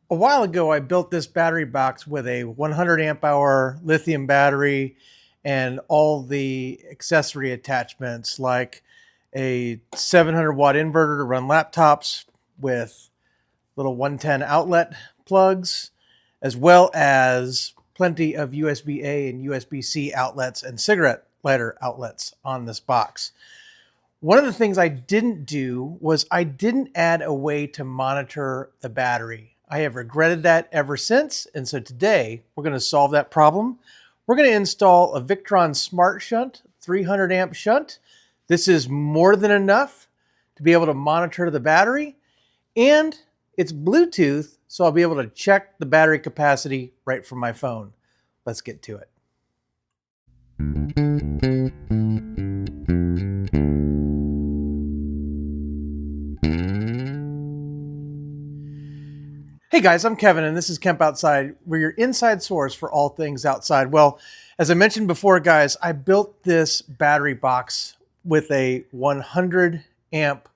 A while ago, I built this battery box with a 100 amp hour lithium battery and all the accessory attachments like a 700 watt inverter to run laptops with little 110 outlet plugs, as well as plenty of USB-A and USB-C outlets and cigarette lighter outlets on this box. One of the things I didn't do was I didn't add a way to monitor the battery. I have regretted that ever since, and so today we're going to solve that problem. We're going to install a Victron Smart Shunt, 300 amp shunt. This is more than enough to be able to monitor the battery, and it's Bluetooth, so I'll be able to check the battery capacity right from my phone. Let's get to it. Hey guys, I'm Kevin and this is Kemp Outside. We're your inside source for all things outside. Well, as I mentioned before, guys, I built this battery box with a 100 amp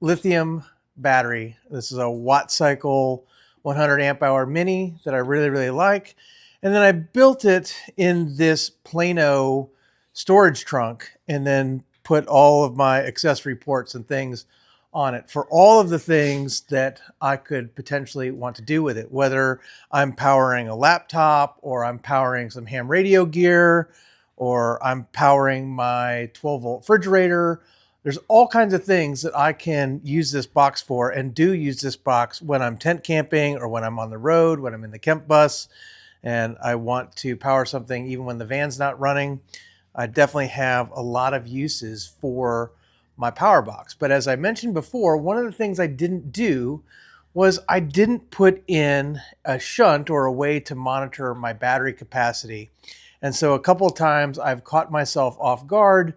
lithium battery. This is a watt cycle 100 amp hour mini that I really like. And then I built it in this Plano storage trunk and then put all of my accessory ports and things on it for all of the things that I could potentially want to do with it, whether I'm powering a laptop or I'm powering some ham radio gear or I'm powering my 12-volt refrigerator. There's all kinds of things that I can use this box for and do use this box when I'm tent camping or when I'm on the road, when I'm in the Kemp bus and I want to power something even when the van's not running. I definitely have a lot of uses for my power box. But as I mentioned before, one of the things I didn't do was I didn't put in a shunt or a way to monitor my battery capacity. And so a couple of times I've caught myself off guard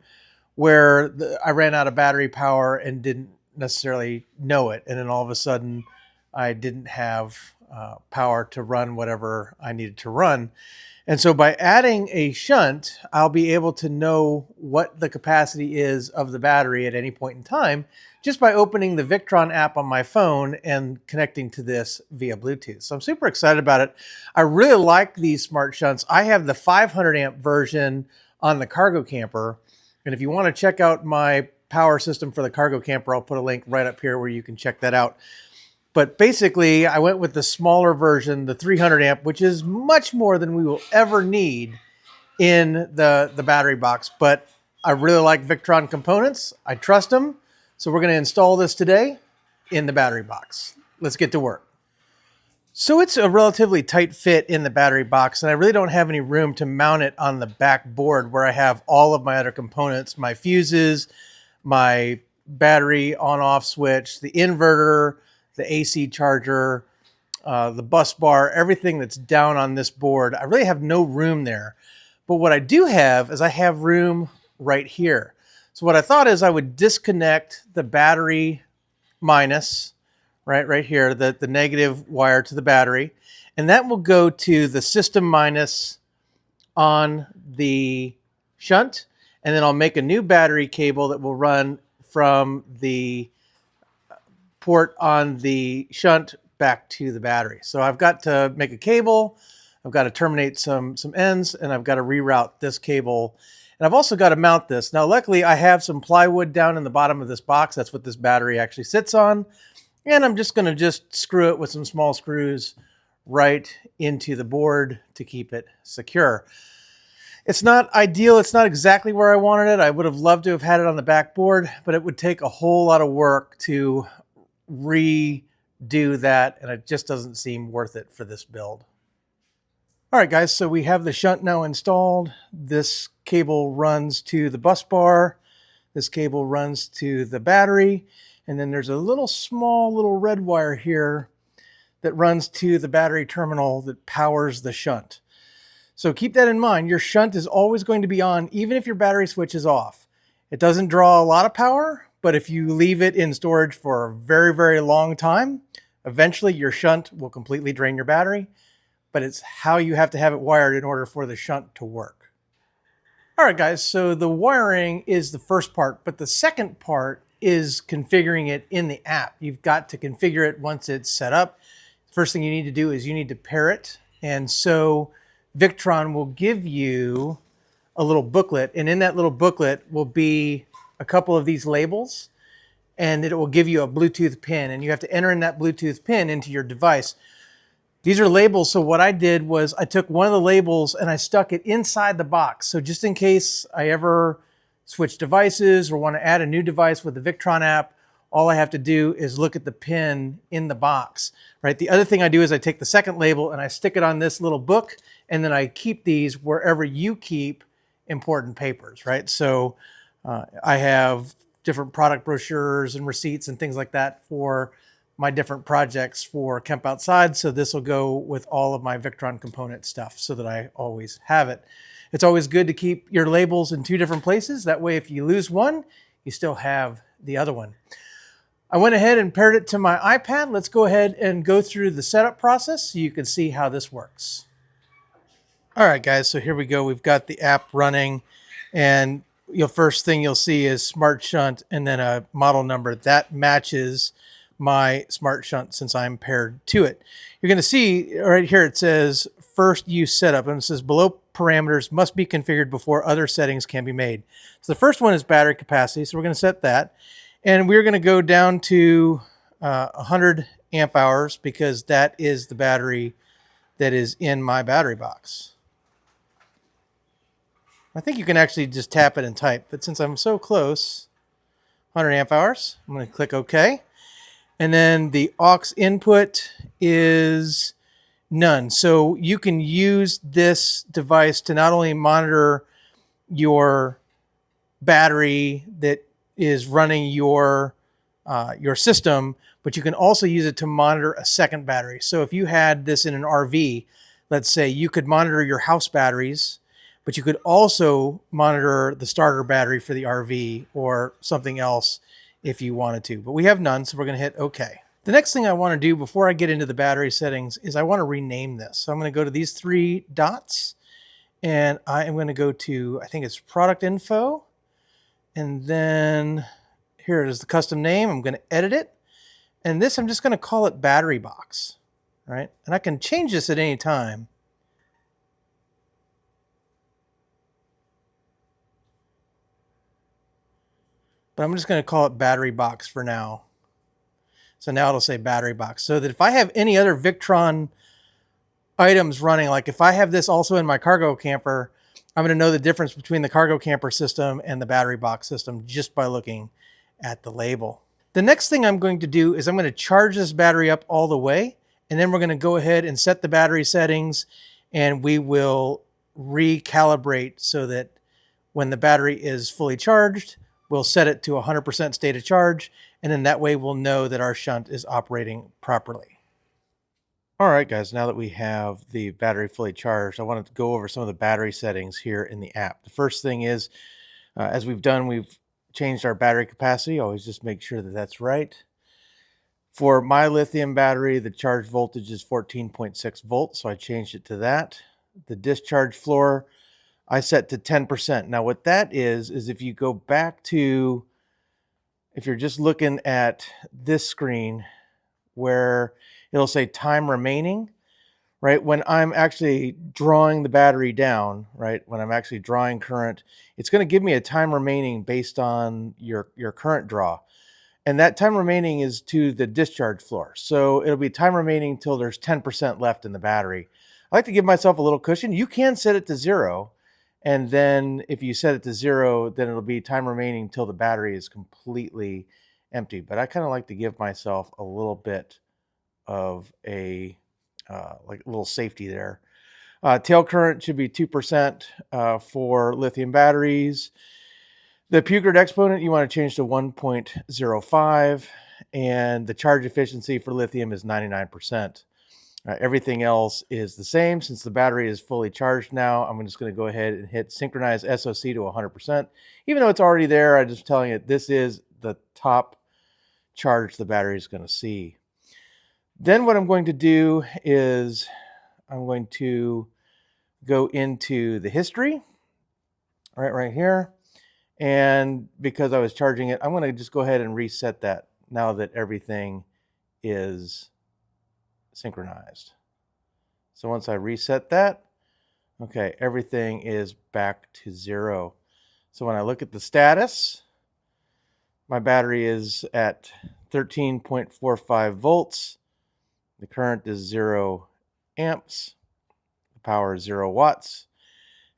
where I ran out of battery power and didn't necessarily know it. And then all of a sudden I didn't have power to run whatever I needed to run. And so by adding a shunt, I'll be able to know what the capacity is of the battery at any point in time just by opening the Victron app on my phone and connecting to this via Bluetooth. So I'm super excited about it. I really like these smart shunts. I have the 500 amp version on the cargo camper. And if you want to check out my power system for the cargo camper, I'll put a link right up here where you can check that out. But basically, I went with the smaller version, the 300 amp, which is much more than we will ever need in the battery box. But I really like Victron components. I trust them. So we're going to install this today in the battery box. Let's get to work. So it's a relatively tight fit in the battery box, and I really don't have any room to mount it on the back board where I have all of my other components, my fuses, my battery on-off switch, the inverter, the AC charger, the bus bar, everything that's down on this board. I really have no room there. But what I do have is I have room right here. So what I thought is I would disconnect the battery minus, right here, the negative wire to the battery, and that will go to the system minus on the shunt, and then I'll make a new battery cable that will run from the port on the shunt back to the battery. So I've got to make a cable, I've got to terminate some ends, and I've got to reroute this cable. And I've also got to mount this. Now, luckily, I have some plywood down in the bottom of this box. That's what this battery actually sits on. And I'm just going to screw it with some small screws right into the board to keep it secure. It's not ideal. It's not exactly where I wanted it. I would have loved to have had it on the back board, but it would take a whole lot of work to redo that, and it just doesn't seem worth it for this build. All right, guys, so we have the shunt now installed. This cable runs to the bus bar. This cable runs to the battery. And then there's a small little red wire here that runs to the battery terminal that powers the shunt. So keep that in mind. Your shunt is always going to be on, even if your battery switch is off. It doesn't draw a lot of power, but if you leave it in storage for a very long time, eventually your shunt will completely drain your battery. But it's how you have to have it wired in order for the shunt to work. All right, guys, so the wiring is the first part, but the second part is configuring it in the app. You've got to configure it once it's set up. first thing you need to do is you need to pair it. And so Victron will give you a little booklet, and in that little booklet will be a couple of these labels, and it will give you a Bluetooth pin, and you have to enter in that Bluetooth pin into your device. These are labels, so what I did was I took one of the labels and I stuck it inside the box. So just in case I ever switch devices or want to add a new device with the Victron app, all I have to do is look at the pin in the box, right? The other thing I do is I take the second label and I stick it on this little book, and then I keep these wherever you keep important papers, right? So I have different product brochures and receipts and things like that for my different projects for Kemp Outside. So this will go with all of my Victron component stuff so that I always have it. It's always good to keep your labels in two different places. That way, if you lose one, you still have the other one. I went ahead and paired it to my iPad. Let's go ahead and go through the setup process so you can see how this works. All right, guys, so here we go. We've got the app running, and first thing you'll see is Smart Shunt and then a model number that matches my Smart Shunt since I'm paired to it. You're going to see right here it says first use setup, and it says below parameters must be configured before other settings can be made. So the first one is battery capacity, so we're going to set that, and we're going to go down to 100 amp hours because that is the battery that is in my battery box. I think you can actually just tap it and type, but since I'm so close, 100 amp hours, I'm going to click OK. And then the aux input is none. So you can use this device to not only monitor your battery that is running your system, but you can also use it to monitor a second battery. So if you had this in an RV, let's say, you could monitor your house batteries, but you could also monitor the starter battery for the RV or something else if you wanted to, but we have none, so we're going to hit OK. The next thing I want to do before I get into the battery settings is I want to rename this. So I'm going to go to these three dots, and I am going to go to, I think it's product info, and then here it is, the custom name. I'm going to edit it, and this I'm just going to call it battery box, right? And I can change this at any time. But I'm just going to call it battery box for now. So now it'll say battery box. So that if I have any other Victron items running, like if I have this also in my cargo camper, I'm going to know the difference between the cargo camper system and the battery box system just by looking at the label. The next thing I'm going to do is I'm going to charge this battery up all the way, and then we're going to go ahead and set the battery settings, and we will recalibrate so that when the battery is fully charged, we'll set it to 100% state of charge, and then that way we'll know that our shunt is operating properly. All right, guys, now that we have the battery fully charged, I wanted to go over some of the battery settings here in the app. The first thing is, as we've changed our battery capacity. Always just make sure that that's right. For my lithium battery, the charge voltage is 14.6 volts, so I changed it to that. The discharge floor, I set to 10%. Now what that is if you go back to, if you're just looking at this screen where it'll say time remaining, right? When I'm actually drawing the battery down, right? When I'm actually drawing current, it's going to give me a time remaining based on your current draw. And that time remaining is to the discharge floor. So it'll be time remaining till there's 10% left in the battery. I like to give myself a little cushion. You can set it to 0. And then if you set it to 0, then it'll be time remaining till the battery is completely empty. But I kind of like to give myself a little bit of a like a little safety there. Tail current should be 2% for lithium batteries. The Puchert exponent you want to change to 1.05, and the charge efficiency for lithium is 99%. Everything else is the same. Since the battery is fully charged now, I'm just going to go ahead and hit synchronize SOC to 100%. Even though it's already there, I'm just telling it this is the top charge the battery is going to see. Then what I'm going to do is I'm going to go into the history, right here. And because I was charging it, I'm going to just go ahead and reset that now that everything is synchronized. So once I reset that, okay, everything is back to 0. So when I look at the status, my battery is at 13.45 volts. The current is 0 amps. The power is 0 watts.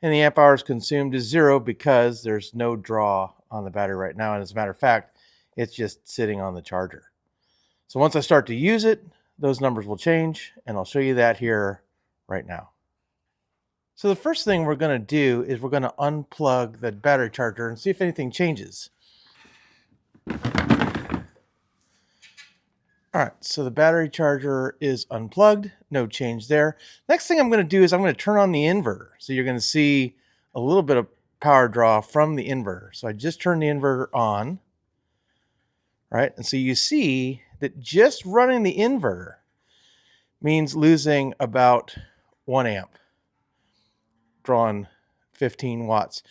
And the amp hours consumed is 0 because there's no draw on the battery right now. And as a matter of fact, it's just sitting on the charger. So once I start to use it, those numbers will change, and I'll show you that here right now. So the first thing we're going to do is we're going to unplug the battery charger and see if anything changes. All right, so the battery charger is unplugged, no change there. Next thing I'm going to do is I'm going to turn on the inverter. So you're going to see a little bit of power draw from the inverter. So I just turned the inverter on, right? And so you see that just running the inverter means losing about 1 amp, drawing 15 watts.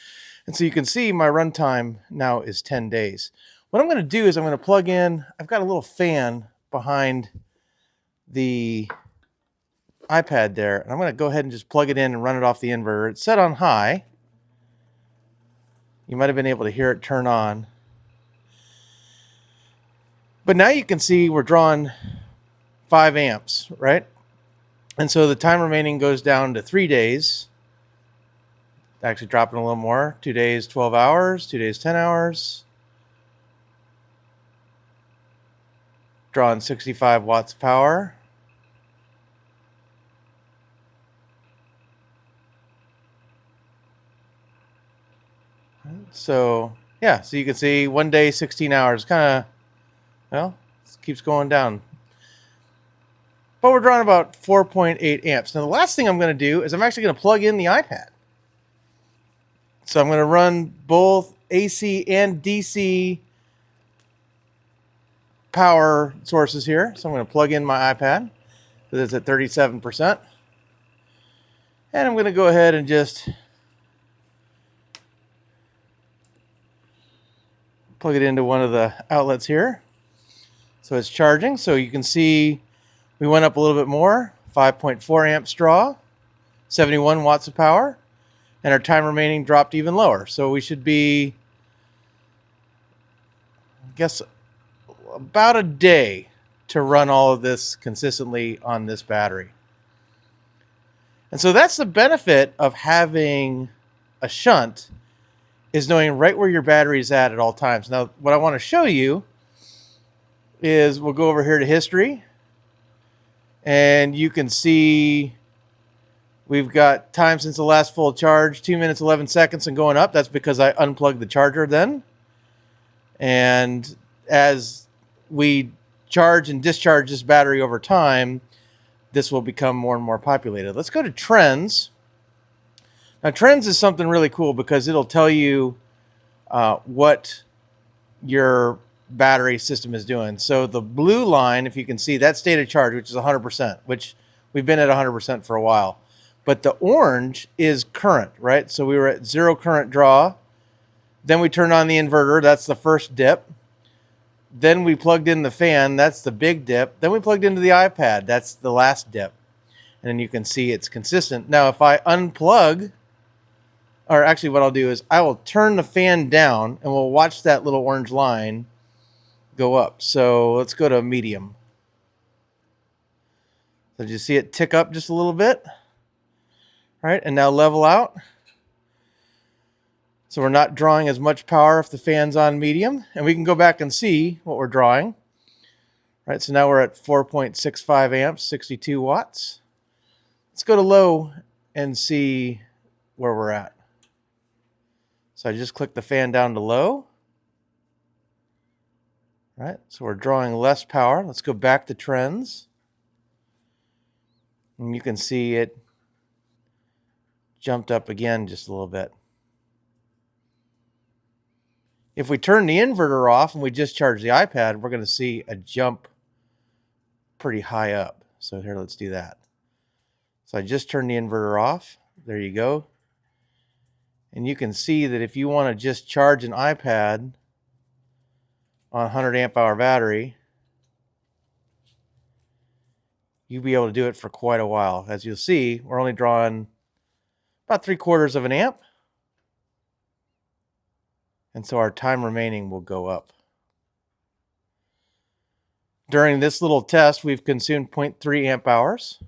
And so you can see my runtime now is 10 days. What I'm going to do is I'm going to plug in, I've got a little fan behind the iPad there, and I'm going to go ahead and just plug it in and run it off the inverter. It's set on high. You might have been able to hear it turn on. But now you can see we're drawing 5 amps, right? And so the time remaining goes down to 3 days. Actually dropping a little more. 2 days, 12 hours. 2 days, 10 hours. Drawing 65 watts of power. So, yeah, so you can see 1 day, 16 hours. Kind of, well, it keeps going down. But we're drawing about 4.8 amps. Now, the last thing I'm going to do is I'm actually going to plug in the iPad. So I'm going to run both AC and DC power sources here. So I'm going to plug in my iPad. It's at 37%. And I'm going to go ahead and just plug it into one of the outlets here. So it's charging. So you can see we went up a little bit more. 5.4 amps draw, 71 watts of power. And our time remaining dropped even lower. So we should be, I guess, about a day to run all of this consistently on this battery. And so that's the benefit of having a shunt, is knowing right where your battery is at all times. Now, what I want to show you is we'll go over here to history, and you can see we've got time since the last full charge, 2 minutes, 11 seconds and going up. That's because I unplugged the charger then. And as we charge and discharge this battery over time, this will become more and more populated. Let's go to trends. Now, trends is something really cool because it'll tell you what your battery system is doing. So the blue line, if you can see, that's state of charge, which is 100%, which we've been at 100% for a while. But the orange is current, right? So we were at 0 current draw. Then we turned on the inverter. That's the first dip. Then we plugged in the fan. That's the big dip. Then we plugged into the iPad. That's the last dip. And then you can see it's consistent. Now, if I unplug, or actually what I'll do is I will turn the fan down and we'll watch that little orange line go up. So let's go to medium. So did you see it tick up just a little bit? All right, and now level out. So we're not drawing as much power if the fan's on medium, and we can go back and see what we're drawing. All right, so now we're at 4.65 amps, 62 watts. Let's go to low and see where we're at. So I just click the fan down to low. All right, so we're drawing less power. Let's go back to trends. And you can see it jumped up again just a little bit. If we turn the inverter off and we just charge the iPad, we're going to see a jump pretty high up. So here, let's do that. So I just turned the inverter off. There you go. And you can see that if you want to just charge an iPad on a 100 amp hour battery, you'll be able to do it for quite a while. As you'll see, we're only drawing about 3/4 of an amp. And so our time remaining will go up. During this little test, we've consumed 0.3 amp hours.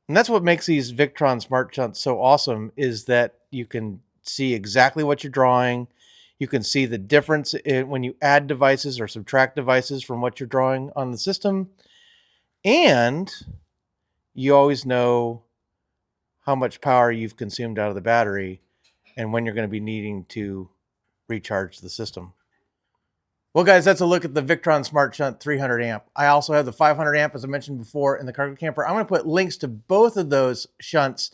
And that's what makes these Victron Smart Shunts so awesome, is that you can see exactly what you're drawing. You can see the difference when you add devices or subtract devices from what you're drawing on the system. And you always know how much power you've consumed out of the battery and when you're going to be needing to recharge the system. Well, guys, that's a look at the Victron Smart Shunt 300 amp. I also have the 500 amp, as I mentioned before, in the cargo camper. I'm going to put links to both of those shunts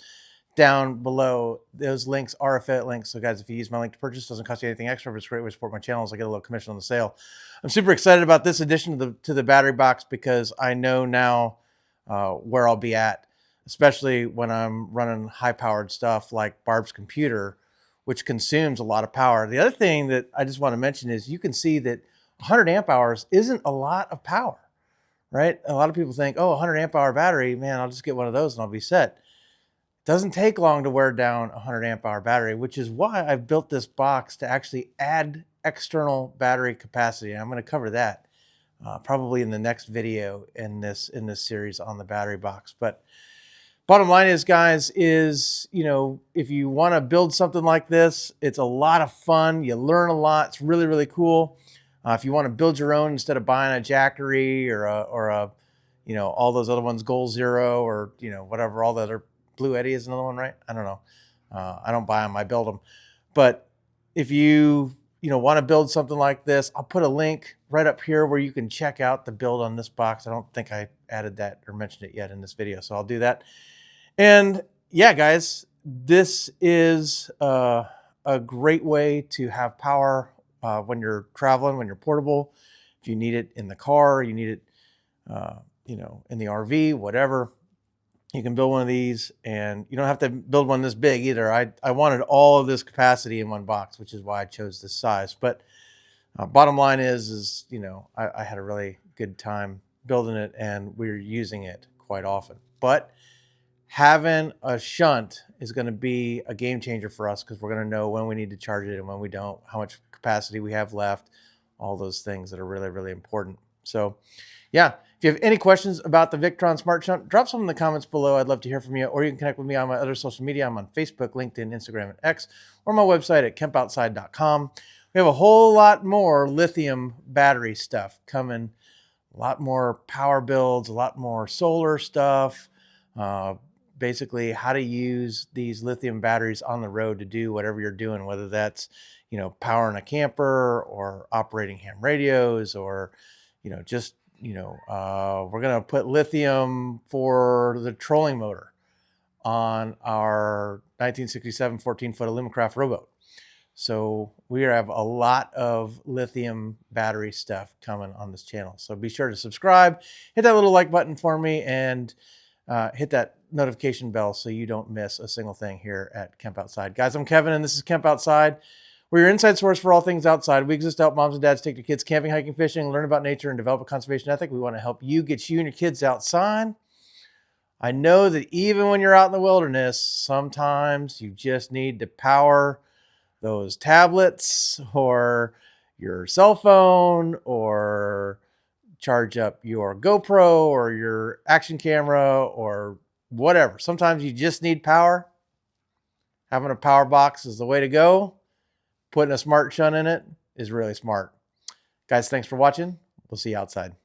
down below. Those links are affiliate links. So, guys, if you use my link to purchase, it doesn't cost you anything extra, but it's a great way to support my channel, so I get a little commission on the sale. I'm super excited about this addition to the battery box because I know now where I'll be at, especially when I'm running high-powered stuff like Barb's computer, which consumes a lot of power. The other thing that I just want to mention is you can see that 100 amp hours isn't a lot of power, right? A lot of people think, oh, 100 amp hour battery, man, I'll just get one of those and I'll be set. It doesn't take long to wear down a 100 amp hour battery, which is why I've built this box to actually add external battery capacity. And I'm going to cover that probably in the next video in this series on the battery box. But bottom line is, guys, is, if you want to build something like this, it's a lot of fun. You learn a lot. It's really, really cool. If you want to build your own instead of buying a Jackery or all those other ones, Goal Zero or, whatever, all the other, Blue Eddy is another one, right? I don't know. I don't buy them. I build them. But if you, want to build something like this, I'll put a link right up here where you can check out the build on this box. I don't think I added that or mentioned it yet in this video, so I'll do that. And yeah, guys, this is a great way to have power when you're traveling, when you're portable. If you need it in the car, you need it, in the RV, whatever. You can build one of these, and you don't have to build one this big either. I wanted all of this capacity in one box, which is why I chose this size. But bottom line is I had a really good time building it, and we're using it quite often. But having a shunt is going to be a game changer for us because we're going to know when we need to charge it and when we don't, how much capacity we have left, all those things that are really, really important. So yeah, if you have any questions about the Victron Smart Shunt, drop some in the comments below. I'd love to hear from you, or you can connect with me on my other social media. I'm on Facebook, LinkedIn, Instagram, and X, or my website at kempoutside.com. We have a whole lot more lithium battery stuff coming, a lot more power builds, a lot more solar stuff, basically how to use these lithium batteries on the road to do whatever you're doing, whether that's, powering a camper or operating ham radios or, we're going to put lithium for the trolling motor on our 1967 14-foot Alumacraft rowboat. So we have a lot of lithium battery stuff coming on this channel. So be sure to subscribe, hit that little like button for me, and hit that notification bell so you don't miss a single thing here at Kemp Outside. Guys, I'm Kevin, and this is Kemp Outside. We're your inside source for all things outside. We exist to help moms and dads take their kids camping, hiking, fishing, learn about nature, and develop a conservation ethic. We want to help you get you and your kids outside. I know that even when you're out in the wilderness, sometimes you just need to power those tablets or your cell phone or charge up your GoPro or your action camera or whatever. Sometimes you just need power. Having a power box is the way to go. Putting a smart shunt in it is really smart. Guys, thanks for watching. We'll see you outside.